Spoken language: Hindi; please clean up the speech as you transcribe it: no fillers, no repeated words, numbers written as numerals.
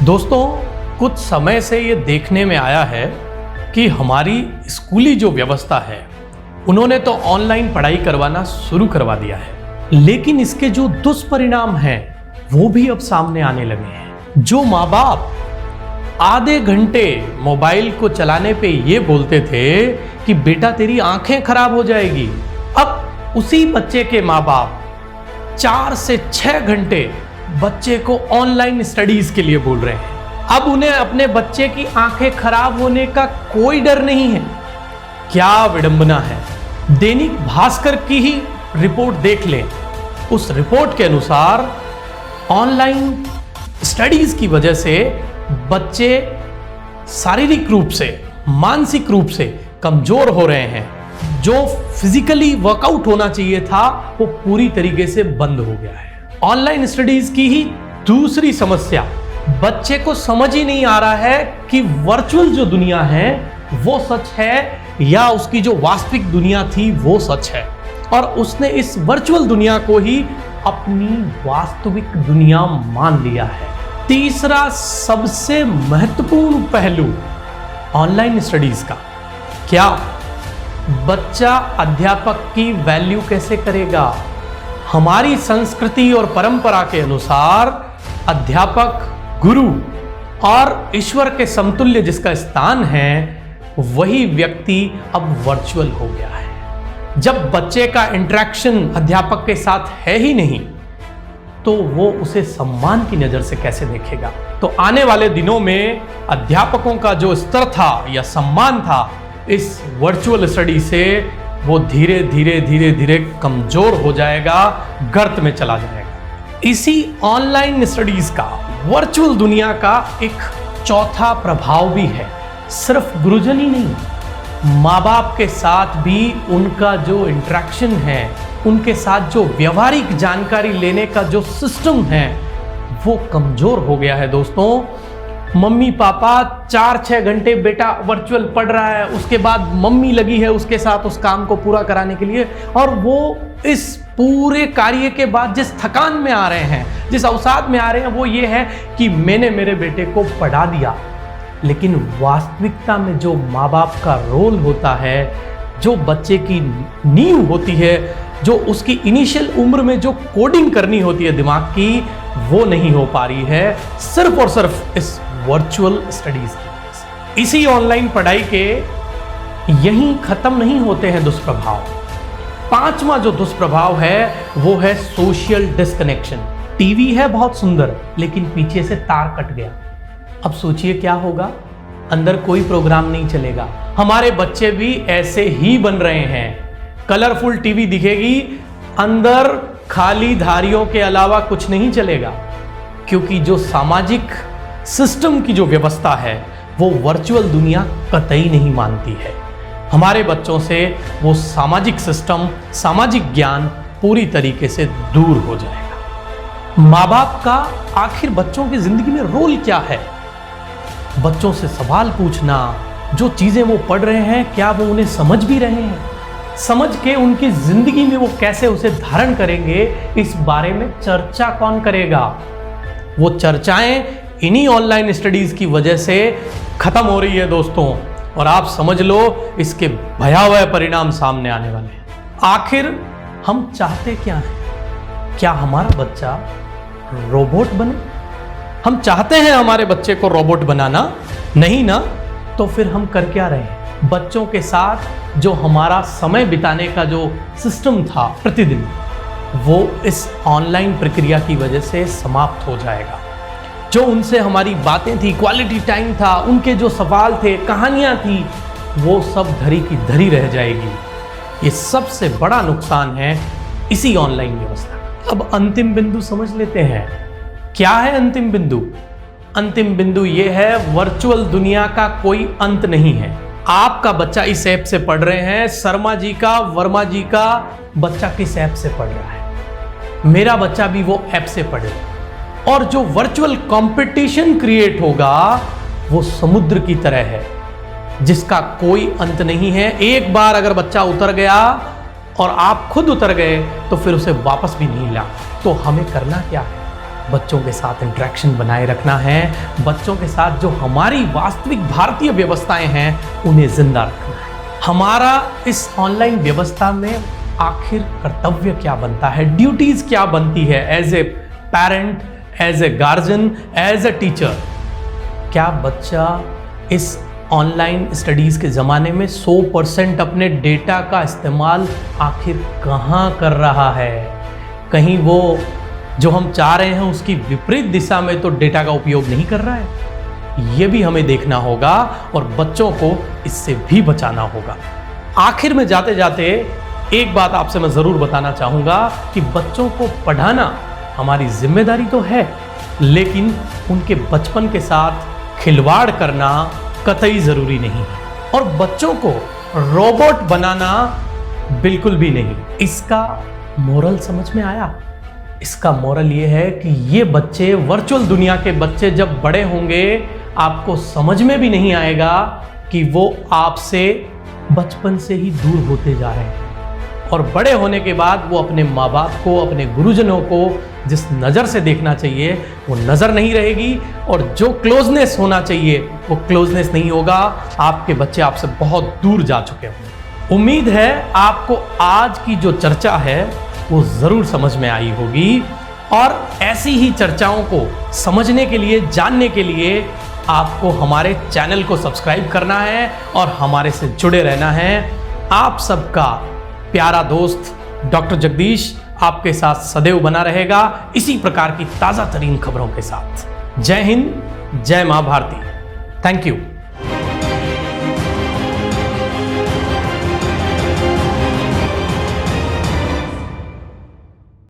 दोस्तों, कुछ समय से ये देखने में आया है कि हमारी स्कूली जो व्यवस्था है उन्होंने तो ऑनलाइन पढ़ाई करवाना शुरू करवा दिया है, लेकिन इसके जो दुष्परिणाम हैं वो भी अब सामने आने लगे हैं। जो माँ बाप आधे घंटे मोबाइल को चलाने पे ये बोलते थे कि बेटा तेरी आंखें खराब हो जाएगी, अब उसी बच्चे के माँ बाप 4 से 6 घंटे बच्चे को ऑनलाइन स्टडीज के लिए बोल रहे हैं। अब उन्हें अपने बच्चे की आंखें खराब होने का कोई डर नहीं है। क्या विडंबना है। दैनिक भास्कर की ही रिपोर्ट देख लें। उस रिपोर्ट के अनुसार ऑनलाइन स्टडीज की वजह से बच्चे शारीरिक रूप से, मानसिक रूप से कमजोर हो रहे हैं। जो फिजिकली वर्कआउट होना चाहिए था वो पूरी तरीके से बंद हो गया है। ऑनलाइन स्टडीज की ही दूसरी समस्या, बच्चे को समझ ही नहीं आ रहा है कि वर्चुअल जो दुनिया है वो सच है या उसकी जो वास्तविक दुनिया थी वो सच है, और उसने इस वर्चुअल दुनिया को ही अपनी वास्तविक दुनिया मान लिया है। तीसरा सबसे महत्वपूर्ण पहलू ऑनलाइन स्टडीज का, क्या बच्चा अध्यापक की वैल्यू कैसे करेगा। हमारी संस्कृति और परंपरा के अनुसार अध्यापक, गुरु और ईश्वर के समतुल्य जिसका स्थान है वही व्यक्ति अब वर्चुअल हो गया है। जब बच्चे का इंटरेक्शन अध्यापक के साथ है ही नहीं तो वो उसे सम्मान की नजर से कैसे देखेगा। तो आने वाले दिनों में अध्यापकों का जो स्तर था या सम्मान था इस वर्चुअल स्टडी से वो धीरे धीरे कमजोर हो जाएगा, गर्त में चला जाएगा। इसी ऑनलाइन स्टडीज का, वर्चुअल दुनिया का एक चौथा प्रभाव भी है। सिर्फ गुरुजन ही नहीं, माँ बाप के साथ भी उनका जो इंटरेक्शन है, उनके साथ जो व्यवहारिक जानकारी लेने का जो सिस्टम है वो कमजोर हो गया है। दोस्तों, मम्मी पापा 4-6 घंटे बेटा वर्चुअल पढ़ रहा है, उसके बाद मम्मी लगी है उसके साथ उस काम को पूरा कराने के लिए, और वो इस पूरे कार्य के बाद जिस थकान में आ रहे हैं, जिस अवसाद में आ रहे हैं वो ये है कि मैंने मेरे बेटे को पढ़ा दिया। लेकिन वास्तविकता में जो माँ बाप का रोल होता है, जो बच्चे की नींव होती है, जो उसकी इनिशियल उम्र में जो कोडिंग करनी होती है दिमाग की, वो नहीं हो पा रही है, सिर्फ और सिर्फ इस वर्चुअल स्टडीज की वजह से। इसी ऑनलाइन पढ़ाई के यहीं खत्म नहीं होते हैं दुष्प्रभाव। 5वां जो दुष्प्रभाव है वो है सोशल डिस्कनेक्शन। टीवी है बहुत सुंदर, लेकिन पीछे से तार कट गया। अब सोचिए क्या होगा, अंदर कोई प्रोग्राम नहीं चलेगा। हमारे बच्चे भी ऐसे ही बन रहे हैं। कलरफुल टीवी दिखेगी, अंदर खाली धारियों के अलावा कुछ नहीं चलेगा, क्योंकि जो सामाजिक सिस्टम की जो व्यवस्था है वो वर्चुअल दुनिया कतई नहीं मानती है। हमारे बच्चों से वो सामाजिक सिस्टम, सामाजिक ज्ञान पूरी तरीके से दूर हो जाएगा। माँ बाप का आखिर बच्चों की जिंदगी में रोल क्या है? बच्चों से सवाल पूछना, जो चीजें वो पढ़ रहे हैं क्या वो उन्हें समझ भी रहे हैं, समझ के उनकी जिंदगी में वो कैसे उसे धारण करेंगे, इस बारे में चर्चा कौन करेगा? वो चर्चाएं इन्हीं ऑनलाइन स्टडीज की वजह से खत्म हो रही है दोस्तों, और आप समझ लो इसके भयावह परिणाम सामने आने वाले हैं। आखिर हम चाहते क्या हैं? क्या हमारा बच्चा रोबोट बने? हम चाहते हैं हमारे बच्चे को रोबोट बनाना? नहीं ना, तो फिर हम कर क्या रहे हैं? बच्चों के साथ जो हमारा समय बिताने का जो सिस्टम था प्रतिदिन, वो इस ऑनलाइन प्रक्रिया की वजह से समाप्त हो जाएगा। जो उनसे हमारी बातें थी, क्वालिटी टाइम था, उनके जो सवाल थे, कहानियां थी, वो सब धरी की धरी रह जाएगी। ये सबसे बड़ा नुकसान है इसी ऑनलाइन व्यवस्था। अब अंतिम बिंदु समझ लेते हैं। क्या है अंतिम बिंदु? अंतिम बिंदु ये है, वर्चुअल दुनिया का कोई अंत नहीं है। आपका बच्चा इस ऐप से पढ़ रहे हैं, शर्मा जी का, वर्मा जी का बच्चा किस ऐप से पढ़ रहा है, मेरा बच्चा भी वो ऐप से पढ़े, और जो वर्चुअल कंपटीशन क्रिएट होगा वो समुद्र की तरह है जिसका कोई अंत नहीं है। एक बार अगर बच्चा उतर गया और आप खुद उतर गए तो फिर उसे वापस भी नहीं ला। तो हमें करना क्या है? बच्चों के साथ इंटरेक्शन बनाए रखना है, बच्चों के साथ जो हमारी वास्तविक भारतीय व्यवस्थाएं हैं उन्हें जिंदा रखना है। हमारा इस ऑनलाइन व्यवस्था में आखिर कर्तव्य क्या बनता है, ड्यूटीज क्या बनती है as a parent, as a guardian, as a teacher. क्या बच्चा इस ऑनलाइन स्टडीज़ के ज़माने में 100% अपने डेटा का इस्तेमाल आखिर कहाँ कर रहा है? कहीं वो जो हम चाह रहे हैं उसकी विपरीत दिशा में तो डेटा का उपयोग नहीं कर रहा है? ये भी हमें देखना होगा और बच्चों को इससे भी बचाना होगा। आखिर में जाते जाते एक बात आपसे मैं ज़रूर बताना चाहूँगा कि बच्चों को पढ़ाना हमारी जिम्मेदारी तो है, लेकिन उनके बचपन के साथ खिलवाड़ करना कतई ज़रूरी नहीं है और बच्चों को रोबोट बनाना बिल्कुल भी नहीं। इसका मोरल समझ में आया? इसका मोरल ये है कि ये बच्चे, वर्चुअल दुनिया के बच्चे जब बड़े होंगे आपको समझ में भी नहीं आएगा कि वो आपसे बचपन से ही दूर होते जा रहे हैं और बड़े होने के बाद वो अपने माँ बाप को, अपने गुरुजनों को जिस नज़र से देखना चाहिए वो नज़र नहीं रहेगी और जो क्लोजनेस होना चाहिए वो क्लोजनेस नहीं होगा। आपके बच्चे आपसे बहुत दूर जा चुके होंगे। उम्मीद है आपको आज की जो चर्चा है वो ज़रूर समझ में आई होगी और ऐसी ही चर्चाओं को समझने के लिए, जानने के लिए आपको हमारे चैनल को सब्सक्राइब करना है और हमारे से जुड़े रहना है। आप सबका प्यारा दोस्त डॉक्टर जगदीश आपके साथ सदैव बना रहेगा इसी प्रकार की ताज़ा तरीन खबरों के साथ। जय हिंद, जय मां भारती। Thank you.